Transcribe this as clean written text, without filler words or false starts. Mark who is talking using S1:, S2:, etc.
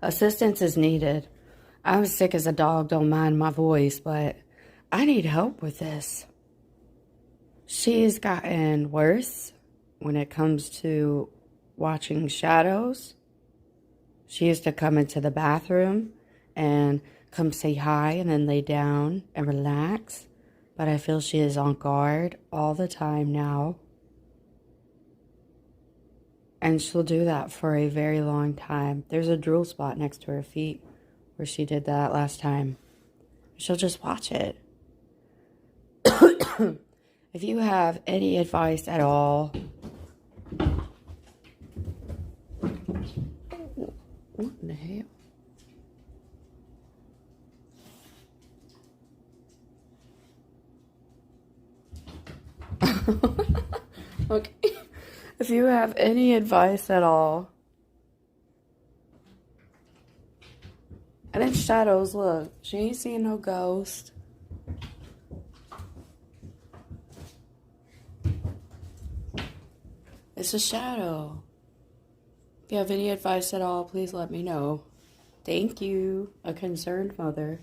S1: Assistance is needed. I'm sick as a dog, don't mind my voice, but I need help with this. She's gotten worse when it comes to watching shadows. She used to come into the bathroom and come say hi and then lay down and relax. But I feel she is on guard all the time now. And she'll do that for a very long time. There's a drool spot next to her feet where she did that last time. She'll just watch it. If you have any advice at all, what in the hell? Okay. If you have any advice at all. And in shadows, look, she ain't seeing no ghost. It's a shadow. If you have any advice at all, please let me know. Thank you, a concerned mother.